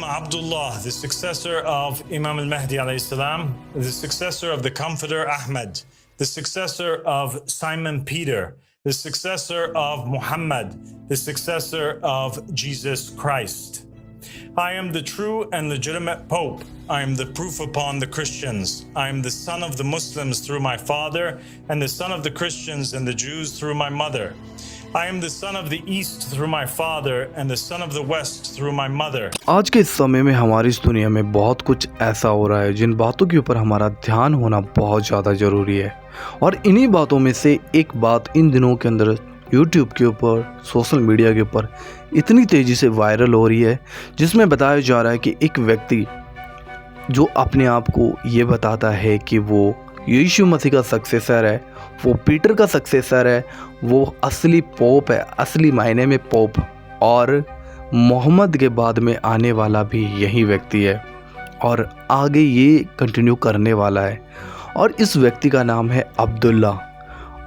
Abdullah, the successor of Imam al-Mahdi alayhi salam, the successor of the Comforter Ahmad, the successor of Simon Peter, the successor of Muhammad, the successor of Jesus Christ. I am the true and legitimate Pope. I am the proof upon the Christians. I am the son of the Muslims through my father, and the son of the Christians and the Jews through my mother. I am the son of the East through my father, and the son of the West through my mother. आज के इस समय में हमारी इस दुनिया में बहुत कुछ ऐसा हो रहा है जिन बातों के ऊपर हमारा ध्यान होना बहुत ज़्यादा ज़रूरी है। और इन्हीं बातों में से एक बात इन दिनों के अंदर YouTube के ऊपर, सोशल मीडिया के ऊपर इतनी तेज़ी से वायरल हो रही है, जिसमें बताया जा रहा है कि एक व्यक्ति जो अपने आप को ये बताता है कि वो यीशु मसीह का सक्सेसर है, वो पीटर का सक्सेसर है, वो असली पोप है, असली मायने में पोप, और मोहम्मद के बाद में आने वाला भी यही व्यक्ति है और आगे ये कंटिन्यू करने वाला है। और इस व्यक्ति का नाम है अब्दुल्ला।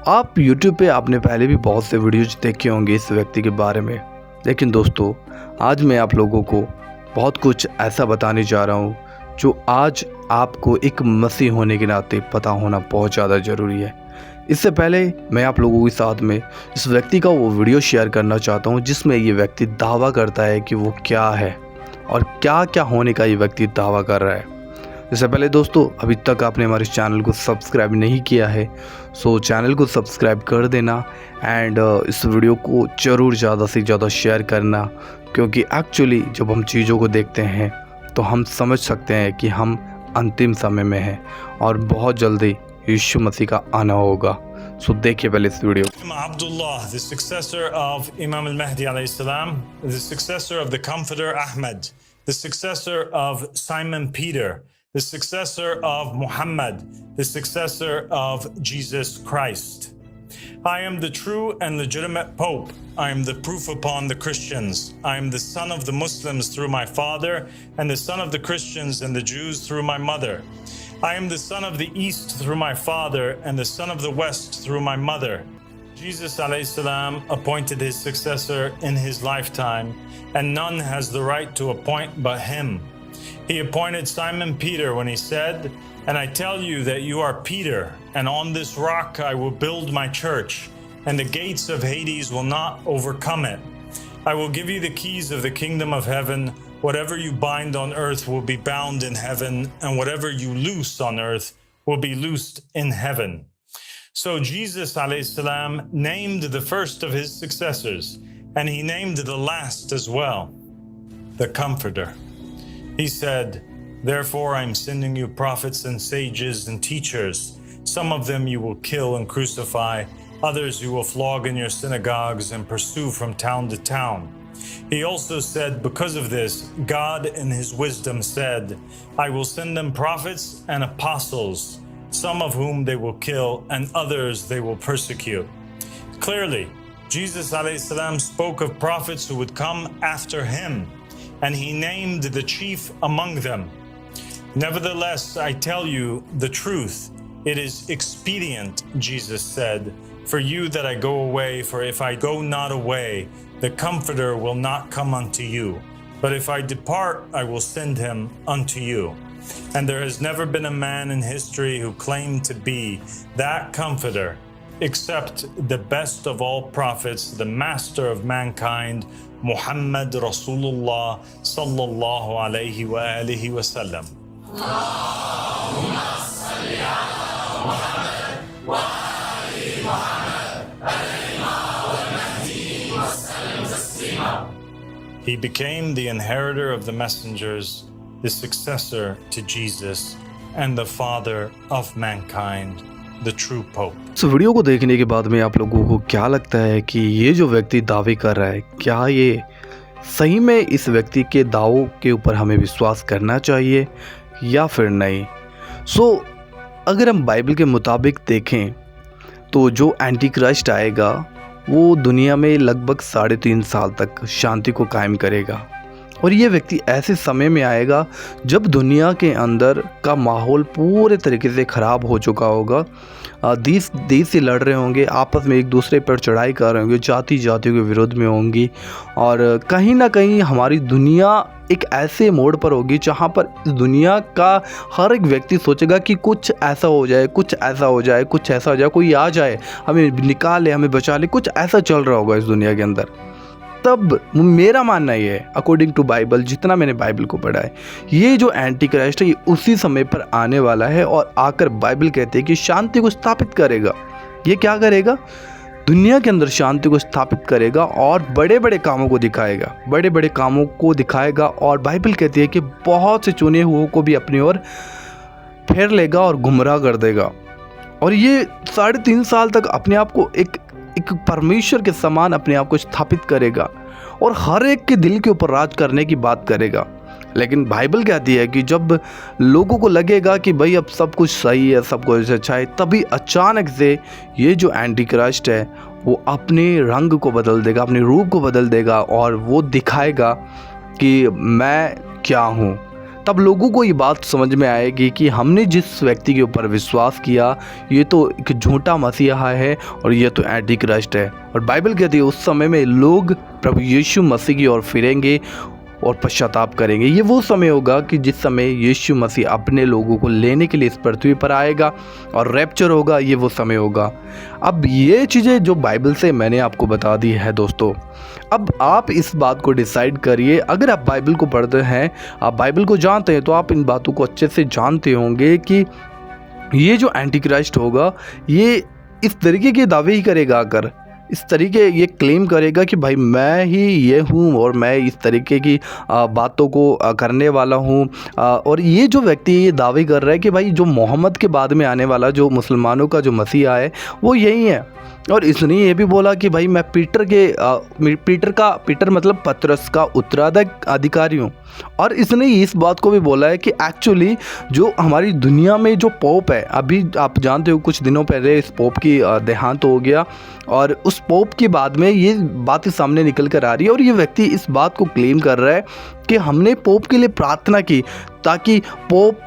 आप YouTube पे आपने पहले भी बहुत से वीडियोज देखे होंगे इस व्यक्ति के बारे में, लेकिन दोस्तों आज मैं आप लोगों को बहुत कुछ ऐसा बताने जा रहा हूँ जो आज आपको एक मसीह होने के नाते पता होना बहुत ज़्यादा ज़रूरी है। इससे पहले मैं आप लोगों के साथ में इस व्यक्ति का वो वीडियो शेयर करना चाहता हूँ जिसमें ये व्यक्ति दावा करता है कि वो क्या है और क्या क्या होने का ये व्यक्ति दावा कर रहा है। इससे पहले दोस्तों अभी तक आपने हमारे चैनल को सब्सक्राइब नहीं किया है, सो चैनल को सब्सक्राइब कर देना एंड इस वीडियो को ज़रूर ज़्यादा से ज़्यादा शेयर करना, क्योंकि एक्चुअली जब हम चीज़ों को देखते हैं तो हम समझ सकते हैं कि हम अंतिम समय में हैं और बहुत जल्दी यीशु मसीह का आना होगा। सो देखिए पहले इस video. Abdullah, the successor of Imam al-Mahdi alayhi salam, the successor of the Comforter Ahmad, the successor of Simon Peter, the successor of Muhammad, the successor of Jesus Christ. I am the true and legitimate Pope. I am the proof upon the Christians. I am the son of the Muslims through my father, and the son of the Christians and the Jews through my mother. I am the son of the East through my father, and the son of the West through my mother. Jesus alayhi salam appointed his successor in his lifetime, and none has the right to appoint but him. He appointed Simon Peter when he said, "And I tell you that you are Peter, and on this rock I will build my church, and the gates of Hades will not overcome it. I will give you the keys of the kingdom of heaven. Whatever you bind on earth will be bound in heaven, and whatever you loose on earth will be loosed in heaven." So Jesus alayhi salam named the first of his successors, and he named the last as well, the Comforter. He said, "Therefore I am sending you prophets and sages and teachers. Some of them you will kill and crucify, others you will flog in your synagogues and pursue from town to town." He also said, because of this, God in his wisdom said, "I will send them prophets and apostles, some of whom they will kill and others they will persecute." Clearly, Jesus alayhi salam spoke of prophets who would come after him, and he named the chief among them. "Nevertheless, I tell you the truth. It is expedient," Jesus said, "for you that I go away, for if I go not away, the Comforter will not come unto you. But if I depart, I will send him unto you." And there has never been a man in history who claimed to be that Comforter, except the best of all prophets, the master of mankind, Muhammad Rasulullah sallallahu alayhi wa alihi wa sallam. He became the inheritor of the messengers, the successor to Jesus, and the father of mankind, the true Pope. इस video को देखने के बाद में आप लोगों को क्या लगता है कि ये जो व्यक्ति दावे कर रहा है, क्या ये सही में इस व्यक्ति के दावों के ऊपर हमें विश्वास करना चाहिए या फिर नहीं? अगर हम बाइबल के मुताबिक देखें तो जो एंटी क्राइस्ट आएगा वो दुनिया में लगभग 3.5 साल तक शांति को कायम करेगा, और ये व्यक्ति ऐसे समय में आएगा जब दुनिया के अंदर का माहौल पूरे तरीके से ख़राब हो चुका होगा। देश से लड़ रहे होंगे, आपस में एक दूसरे पर चढ़ाई कर रहे होंगे, जातियों के विरोध में होंगी, और कहीं ना कहीं हमारी दुनिया एक ऐसे मोड़ पर होगी जहाँ पर इस दुनिया का हर एक व्यक्ति सोचेगा कि कुछ ऐसा हो जाए, कुछ ऐसा हो जाए, कुछ ऐसा हो जाए, कोई आ जाए, हमें निकाले, हमें बचा ले, कुछ ऐसा चल रहा होगा इस दुनिया के अंदर। तब मेरा मानना ये है, अकॉर्डिंग टू बाइबल, जितना मैंने बाइबल को पढ़ा है, ये जो एंटी क्राइस्ट है ये उसी समय पर आने वाला है और आकर बाइबल कहते हैं कि शांति को स्थापित करेगा। ये क्या करेगा? दुनिया के अंदर शांति को स्थापित करेगा और बड़े बड़े कामों को दिखाएगा, बड़े बड़े कामों को दिखाएगा। और बाइबल कहती है कि बहुत से चुने हुओं को भी अपनी ओर फेर लेगा और गुमराह कर देगा। और ये 3.5 साल तक अपने आप को एक परमेश्वर के समान अपने आप को स्थापित करेगा और हर एक के दिल के ऊपर राज करने की बात करेगा। लेकिन बाइबल कहती है कि जब लोगों को लगेगा कि भाई अब सब कुछ सही है, सब कुछ अच्छा है, तभी अचानक से ये जो एंटी क्राइस्ट है वो अपने रंग को बदल देगा, अपने रूप को बदल देगा और वो दिखाएगा कि मैं क्या हूँ। तब लोगों को ये बात समझ में आएगी कि हमने जिस व्यक्ति के ऊपर विश्वास किया ये तो एक झूठा मसीहा है और ये तो एंटी क्राइस्ट है। और बाइबल कहती है उस समय में लोग प्रभु यीशु मसीह की ओर फिरेंगे और पश्चाताप करेंगे। ये वो समय होगा कि जिस समय यीशु मसीह अपने लोगों को लेने के लिए इस पृथ्वी पर आएगा और रैप्चर होगा, ये वो समय होगा। अब ये चीज़ें जो बाइबल से मैंने आपको बता दी है दोस्तों, अब आप इस बात को डिसाइड करिए। अगर आप बाइबल को पढ़ते हैं, आप बाइबल को जानते हैं, तो आप इन बातों को अच्छे से जानते होंगे कि ये जो एंटी क्राइस्ट होगा ये इस तरीके के दावे ही करेगा, आकर इस तरीके ये क्लेम करेगा कि भाई मैं ही ये हूँ और मैं इस तरीके की बातों को करने वाला हूँ। और ये जो व्यक्ति ये दावे कर रहा है कि भाई जो मोहम्मद के बाद में आने वाला जो मुसलमानों का जो मसीहा है वो यही है। और इसने ये भी बोला कि भाई मैं पीटर मतलब पतरस का उत्तराधिकारी हूँ। और इसने इस बात को भी बोला है कि एक्चुअली जो हमारी दुनिया में जो पोप है, अभी आप जानते हो कुछ दिनों पहले इस पोप की देहांत हो गया और उस पोप के बाद में ये बात सामने निकल कर आ रही है और ये व्यक्ति इस बात को क्लेम कर रहा है कि हमने पोप के लिए प्रार्थना की ताकि पोप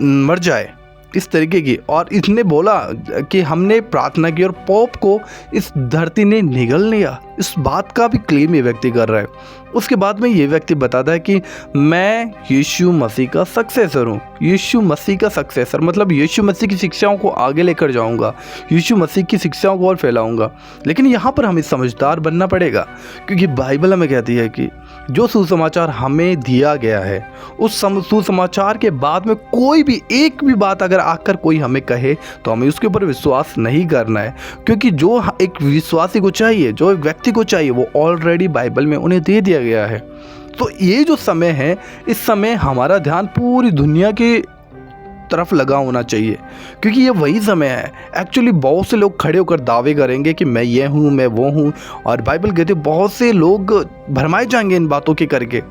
मर जाए, इस तरीके की। और इसने बोला कि हमने प्रार्थना की और पोप को इस धरती ने निगल लिया, इस बात का भी क्लेम ये व्यक्ति कर रहा है। उसके बाद में ये व्यक्ति बताता है कि मैं यीशु मसीह का सक्सेसर हूँ। यीशु मसीह का सक्सेसर मतलब यीशु मसीह की शिक्षाओं को आगे लेकर जाऊँगा, यीशु मसीह की शिक्षाओं को और फैलाऊँगा। लेकिन यहाँ पर हमें समझदार बनना पड़ेगा, क्योंकि बाइबल हमें कहती है कि जो सुसमाचार हमें दिया गया है उस सुसमाचार के बाद में कोई भी एक भी बात अगर आकर कोई हमें कहे तो हमें उसके ऊपर विश्वास नहीं करना है, क्योंकि जो एक विश्वासी को चाहिए, जो एक व्यक्ति को चाहिए, वो ऑलरेडी बाइबल में उन्हें दे दिया गया है। तो ये जो समय है, इस समय हमारा ध्यान पूरी दुनिया की तरफ लगा होना चाहिए, क्योंकि ये वही समय है। एक्चुअली बहुत से लोग खड़े होकर दावे करेंगे कि मैं ये हूँ, मैं वो हूँ, और बाइबल कहते बहुत से लोग भरमाए जाएंगे इन बातों के करके।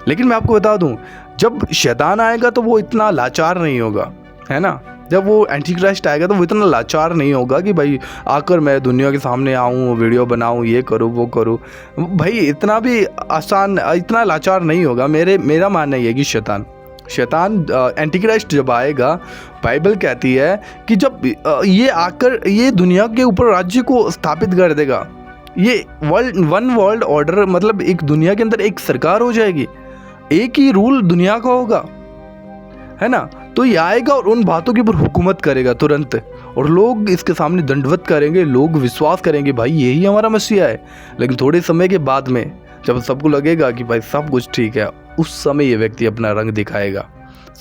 लेकिन मैं आपको बता दूँ, जब शैतान आएगा तो वो इतना लाचार नहीं होगा, है ना। जब वो एंटी क्राइस्ट आएगा तो वो इतना लाचार नहीं होगा कि भाई आकर मैं दुनिया के सामने आऊँ, वीडियो बनाऊँ, ये करूँ, वो करूँ। भाई इतना भी आसान, इतना लाचार नहीं होगा। मेरा मानना ये है कि शैतान एंटी क्राइस्ट जब आएगा, बाइबल कहती है कि जब ये आकर ये दुनिया के ऊपर राज्य को स्थापित कर देगा, ये वन वर्ल्ड ऑर्डर मतलब एक दुनिया के अंदर एक सरकार हो जाएगी, एक ही रूल दुनिया का होगा, है ना। तो ये आएगा और उन बातों के ऊपर हुकूमत करेगा तुरंत, और लोग इसके सामने दंडवत करेंगे, लोग विश्वास करेंगे भाई यही हमारा मसीहा है। लेकिन थोड़े समय के बाद में जब सबको लगेगा कि भाई सब कुछ ठीक है, उस समय ये व्यक्ति अपना रंग दिखाएगा।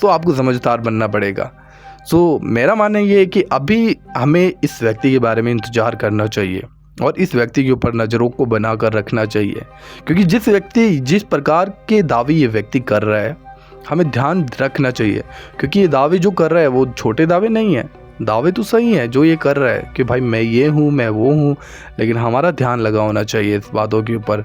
तो आपको समझदार बनना पड़ेगा। सो मेरा मानना ये है कि अभी हमें इस व्यक्ति के बारे में इंतज़ार करना चाहिए और इस व्यक्ति के ऊपर नज़रों को बनाकर रखना चाहिए, क्योंकि जिस प्रकार के दावे ये व्यक्ति कर रहा है हमें ध्यान रखना चाहिए, क्योंकि ये दावे जो कर रहा है वो छोटे दावे नहीं हैं। दावे तो सही हैं जो ये कर रहा है कि भाई मैं ये हूँ, मैं वो हूँ, लेकिन हमारा ध्यान लगा होना चाहिए इस बातों के ऊपर,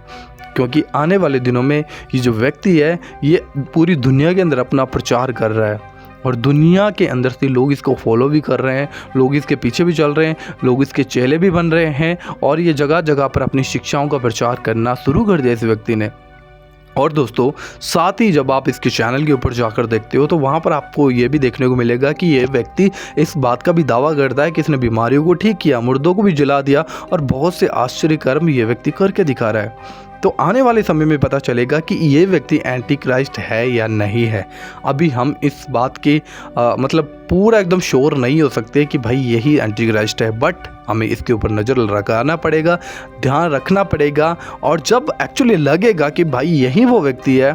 क्योंकि आने वाले दिनों में ये जो व्यक्ति है ये पूरी दुनिया के अंदर अपना प्रचार कर रहा है और दुनिया के अंदर से लोग इसको फॉलो भी कर रहे हैं, लोग इसके पीछे भी चल रहे हैं, लोग इसके चेले भी बन रहे हैं, और ये जगह जगह पर अपनी शिक्षाओं का प्रचार करना शुरू कर दिया इस व्यक्ति ने। और दोस्तों साथ ही जब आप इसके चैनल के ऊपर जाकर देखते हो तो वहाँ पर आपको ये भी देखने को मिलेगा कि ये व्यक्ति इस बात का भी दावा करता है कि इसने बीमारियों को ठीक किया, मुर्दों को भी जला दिया, और बहुत से आश्चर्य कर्म ये व्यक्ति करके दिखा रहा है। तो आने वाले समय में पता चलेगा कि ये व्यक्ति एंटी क्राइस्ट है या नहीं है। अभी हम इस बात के मतलब पूरा एकदम श्योर नहीं हो सकते कि भाई यही एंटी क्राइस्ट है, बट हमें इसके ऊपर नज़र रखना पड़ेगा, ध्यान रखना पड़ेगा। और जब एक्चुअली लगेगा कि भाई यही वो व्यक्ति है,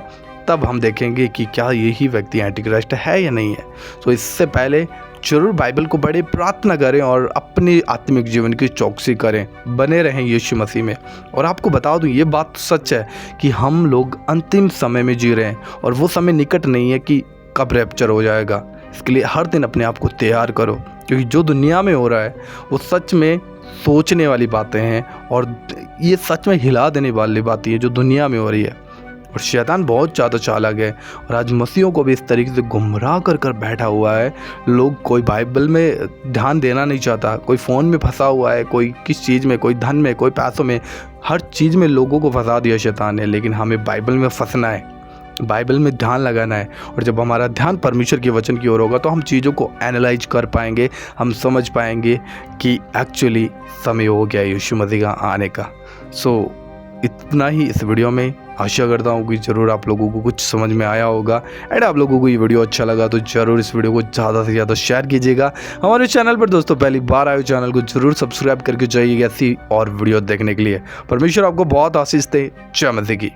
तब हम देखेंगे कि क्या यही व्यक्ति एंटी क्राइस्ट है या नहीं है। तो इससे पहले जरूर बाइबल को पढ़ें, प्रार्थना करें और अपने आत्मिक जीवन की चौकसी करें, बने रहें यीशु मसीह में। और आपको बता दूं, ये बात सच है कि हम लोग अंतिम समय में जी रहे हैं और वो समय निकट नहीं है कि कब रैप्चर हो जाएगा। इसके लिए हर दिन अपने आप को तैयार करो, क्योंकि जो दुनिया में हो रहा है वो सच में सोचने वाली बातें हैं और ये सच में हिला देने वाली बातें हैं जो दुनिया में हो रही है। और शैतान बहुत ज़्यादा चालाक है और आज मसीहों को भी इस तरीके से गुमराह कर कर बैठा हुआ है। लोग, कोई बाइबल में ध्यान देना नहीं चाहता, कोई फ़ोन में फंसा हुआ है, कोई किस चीज़ में, कोई धन में, कोई पैसों में, हर चीज़ में लोगों को फंसा दिया शैतान ने। लेकिन हमें बाइबल में फंसना है, बाइबल में ध्यान लगाना है। और जब हमारा ध्यान परमेश्वर के वचन की ओर होगा तो हम चीज़ों को एनालाइज कर पाएंगे, हम समझ पाएंगे कि एक्चुअली समय हो गया यीशु मसीह का आने का। सो इतना ही इस वीडियो में। आशा करता हूँ कि ज़रूर आप लोगों को कुछ समझ में आया होगा। एंड आप लोगों को ये वीडियो अच्छा लगा तो ज़रूर इस वीडियो को ज़्यादा से ज़्यादा शेयर कीजिएगा। हमारे चैनल पर दोस्तों पहली बार आए चैनल को ज़रूर सब्सक्राइब करके जाइएगा ऐसी और वीडियो देखने के लिए। परमेश्वर आपको बहुत आशीष दे। जय मसीह की।